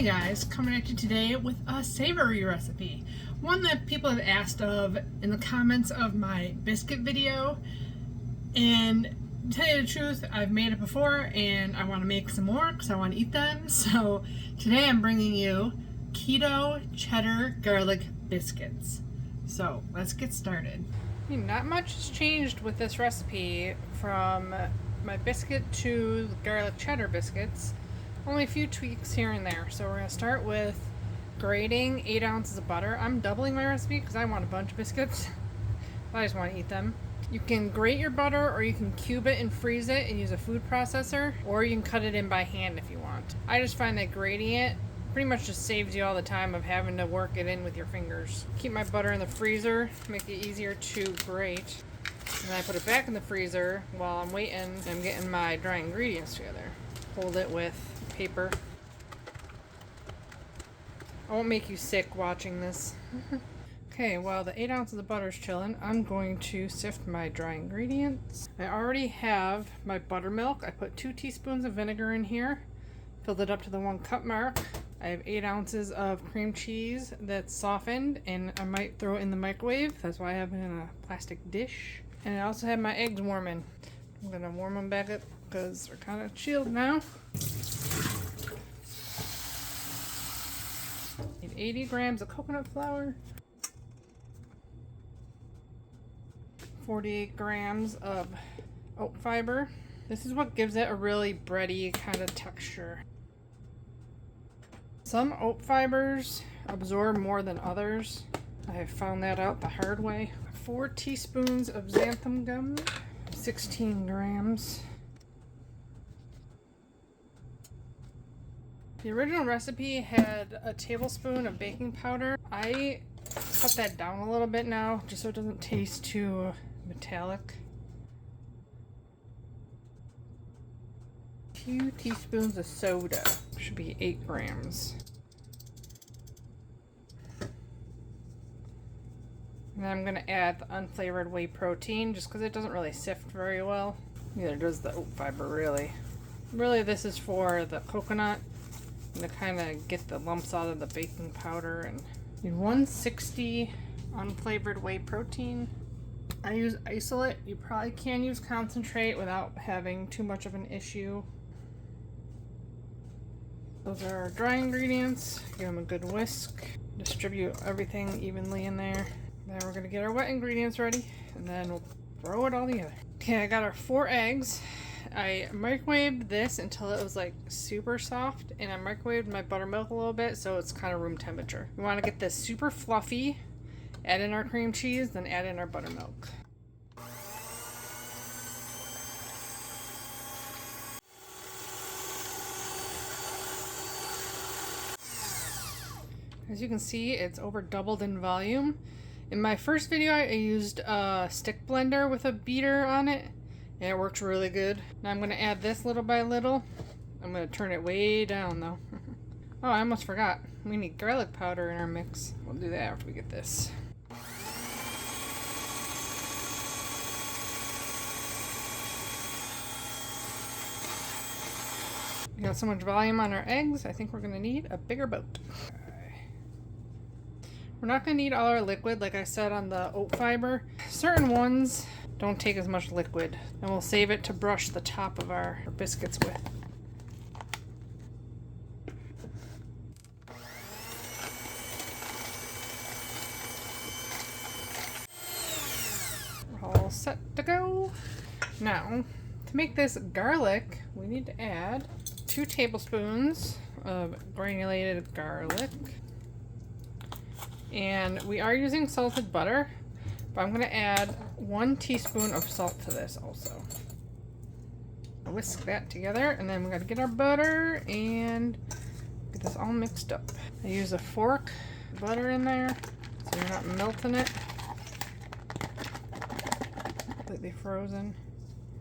Hey guys, coming at you today with a savory recipe. One that people have asked of in the comments of my biscuit video. And to tell you the truth, I've made it before and I want to make some more because I want to eat them. So today I'm bringing you keto cheddar garlic biscuits. So let's get started. Not much has changed with this recipe from my biscuit to the garlic cheddar biscuits. Only a few tweaks here and there. So we're going to start with grating 8 ounces of butter. I'm doubling my recipe because I want a bunch of biscuits. I just want to eat them. You can grate your butter, or you can cube it and freeze it and use a food processor, or you can cut it in by hand if you want. I just find that grating it pretty much just saves you all the time of having to work it in with your fingers. Keep my butter in the freezer, make it easier to grate. And I put it back in the freezer while I'm waiting. I'm getting my dry ingredients together. Hold it with paper. I won't make you sick watching this. Okay, while the 8 ounces of butter is chilling, I'm going to sift my dry ingredients. I already have my buttermilk. I put 2 teaspoons of vinegar in here. Filled it up to the 1 cup mark. I have 8 ounces of cream cheese that's softened, and I might throw it in the microwave. That's why I have it in a plastic dish. And I also have my eggs warming. I'm gonna warm them back up because they're kind of chilled now. Need 80 grams of coconut flour, 48 grams of oat fiber. This is what gives it a really bready kind of texture. Some oat fibers absorb more than others. I have found that out the hard way. 4 teaspoons of xanthan gum, 16 grams. The original recipe had a tablespoon of baking powder. I cut that down a little bit now just so it doesn't taste too metallic. 2 teaspoons of soda, should be 8 grams. And then I'm going to add the unflavored whey protein just because it doesn't really sift very well. Neither does the oat fiber really. Really, this is for the coconut and to kind of get the lumps out of the baking powder. And need 160 unflavored whey protein. I use isolate. You probably can use concentrate without having too much of an issue. Those are our dry ingredients. Give them a good whisk. Distribute everything evenly in there. Then we're going to get our wet ingredients ready, and then we'll throw it all together. Okay, I got our 4 eggs. I microwaved this until it was like super soft, and I microwaved my buttermilk a little bit so it's kind of room temperature. We want to get this super fluffy, add in our cream cheese, then add in our buttermilk. As you can see, it's over doubled in volume. In my first video, I used a stick blender with a beater on it, and it worked really good. Now I'm going to add this little by little. I'm going to turn it way down though. Oh, I almost forgot. We need garlic powder in our mix. We'll do that after we get this. We got so much volume on our eggs, I think we're going to need a bigger boat. We're not going to need all our liquid, like I said on the oat fiber. Certain ones don't take as much liquid, and we'll save it to brush the top of our biscuits with. We're all set to go. Now, to make this garlic, we need to add 2 tablespoons of granulated garlic. And we are using salted butter, but I'm going to add 1 teaspoon of salt to this also. I'll whisk that together, and then we got to get our butter and get this all mixed up. I use a fork, butter in there, so you're not melting it. Completely frozen.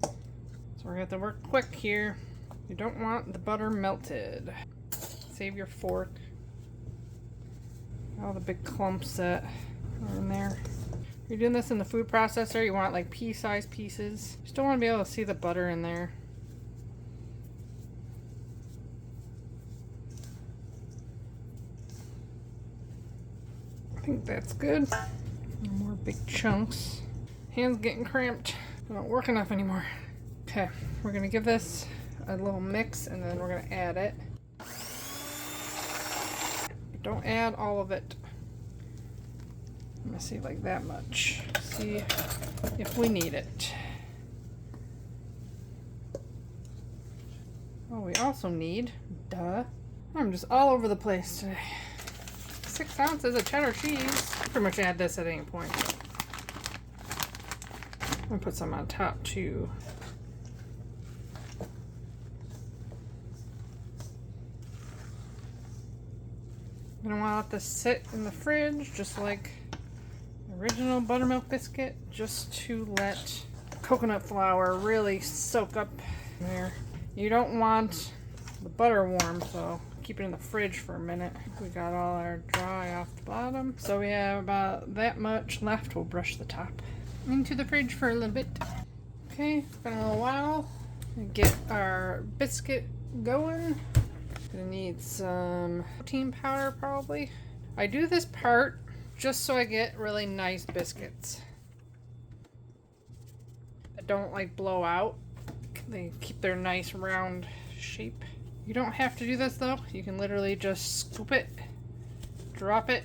So we're going to have to work quick here. You don't want the butter melted. Save your fork. All the big clumps that are in there. If you're doing this in the food processor, you want like pea-sized pieces. You still want to be able to see the butter in there. that's good. No more big chunks. Hands getting cramped. They don't work enough anymore. Okay, we're gonna give this a little mix and then we're gonna add it. But don't add all of it. I'm gonna see like that much. See if we need it. Oh, we also need, duh. I'm just all over the place today. 6 ounces of cheddar cheese. Pretty much add this at any point. I'm gonna put some on top too. I'm gonna want to let this sit in the fridge just like the original buttermilk biscuit, just to let coconut flour really soak up there. You don't want the butter warm, so keep it in the fridge for a minute. We got all our dry off the bottom, so we have about that much left. We'll brush the top into the fridge for a little bit. Okay, it's been a little while. Get our biscuit going. Gonna need some protein powder probably. I do this part just so I get really nice biscuits. I don't like blow out. They keep their nice round shape. You don't have to do this though. You can literally just scoop it, drop it,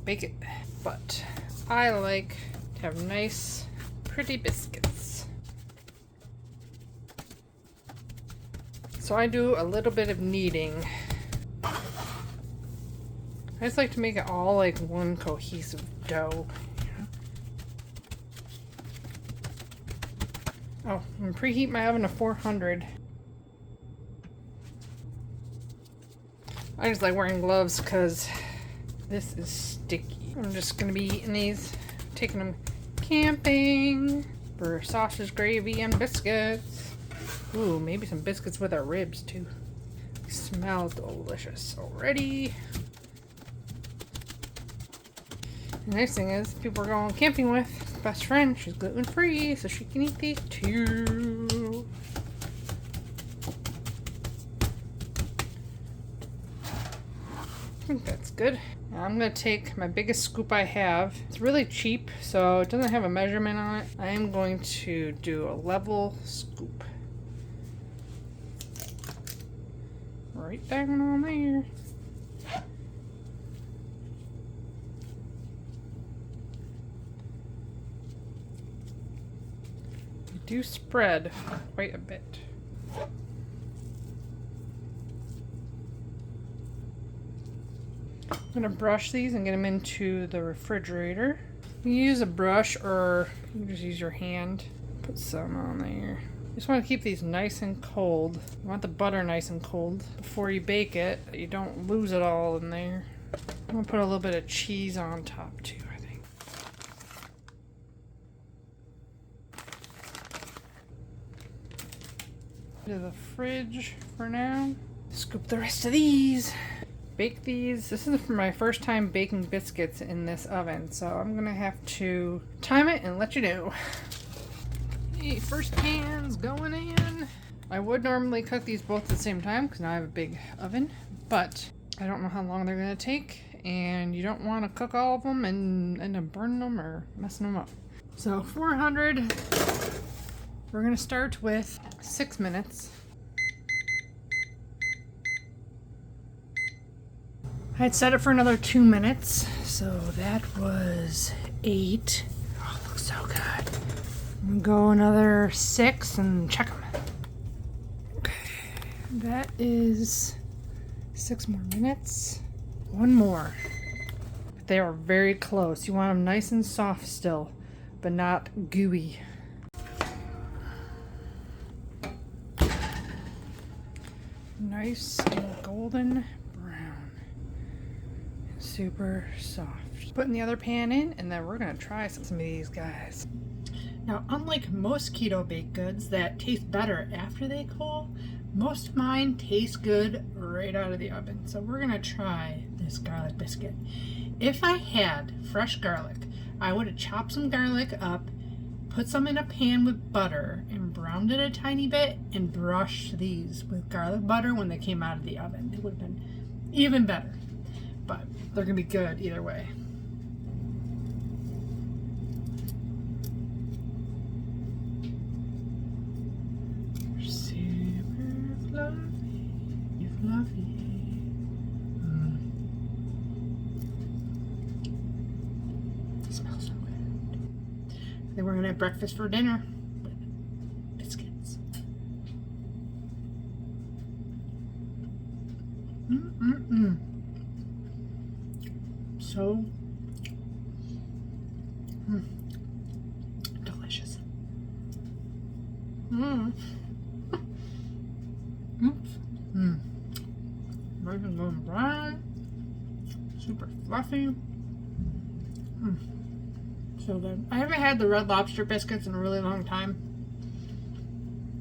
bake it. But I like to have nice, pretty biscuits. So I do a little bit of kneading. I just like to make it all like one cohesive dough. Oh, I'm gonna preheat my oven to 400. I just like wearing gloves because this is sticky. I'm just gonna be eating these, taking them camping for sausage gravy and biscuits. Ooh, maybe some biscuits with our ribs too. They smell delicious already. The nice thing is, people we're going camping with, best friend, she's gluten-free, so she can eat these too. I think that's good. Now I'm going to take my biggest scoop I have. It's really cheap, so it doesn't have a measurement on it. I am going to do a level scoop. Right down on there. You do spread quite a bit. I'm going to brush these and get them into the refrigerator. You can use a brush or you can just use your hand. Put some on there. You just want to keep these nice and cold. You want the butter nice and cold before you bake it. You don't lose it all in there. I'm going to put a little bit of cheese on top too, I think. To the fridge for now. Scoop the rest of these. Bake these. This is for my first time baking biscuits in this oven, so I'm going to have to time it and let you know. Okay, first pan's going in. I would normally cook these both at the same time because now I have a big oven, but I don't know how long they're going to take, and you don't want to cook all of them and end up burning them or messing them up. So 400, we're going to start with 6 minutes. I'd set it for another 2 minutes, so that was 8. Oh, it looks so good. I'm gonna go another 6 and check them. Okay, that is 6 more minutes. 1 more. They are very close. You want them nice and soft still, but not gooey. Nice and golden brown. Super soft. Putting the other pan in, and then we're gonna try some of these guys. Now, unlike most keto baked goods that taste better after they cool, most of mine taste good right out of the oven. So we're gonna try this garlic biscuit. If I had fresh garlic, I would have chopped some garlic up, put some in a pan with butter, and browned it a tiny bit, and brushed these with garlic butter when they came out of the oven. It would have been even better, but they're gonna be good either way. Then we're gonna have breakfast for dinner with biscuits. So delicious. Nice and golden brown. Super fluffy. So good. I haven't had the Red Lobster biscuits in a really long time,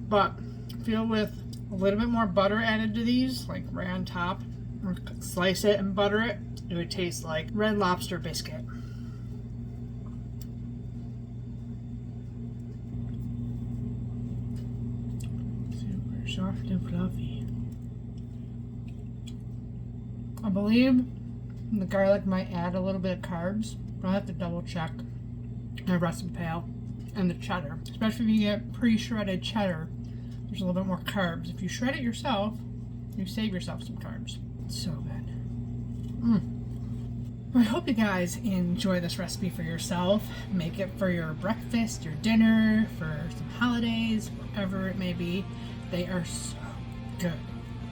but I feel with a little bit more butter added to these, like right on top, or slice it and butter it, it would taste like Red Lobster biscuit. Super soft and fluffy. I believe the garlic might add a little bit of carbs, but I'll have to double check my recipe pal. And the cheddar, especially if you get pre-shredded cheddar, there's a little bit more carbs. If you shred it yourself, you save yourself some carbs. It's so good. I hope you guys enjoy this recipe for yourself. Make it for your breakfast, your dinner, for some holidays, whatever it may be. They are so good.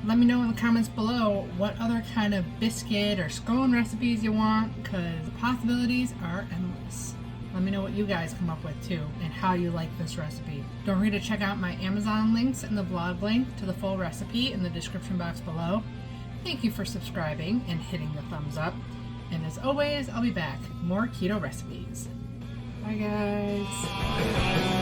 Let me know in the comments below what other kind of biscuit or scone recipes you want, because the possibilities are endless. Let me know what you guys come up with too, and how you like this recipe. Don't forget to check out my Amazon links and the blog link to the full recipe in the description box below. Thank you for subscribing and hitting the thumbs up. And as always, I'll be back with more keto recipes. Bye guys.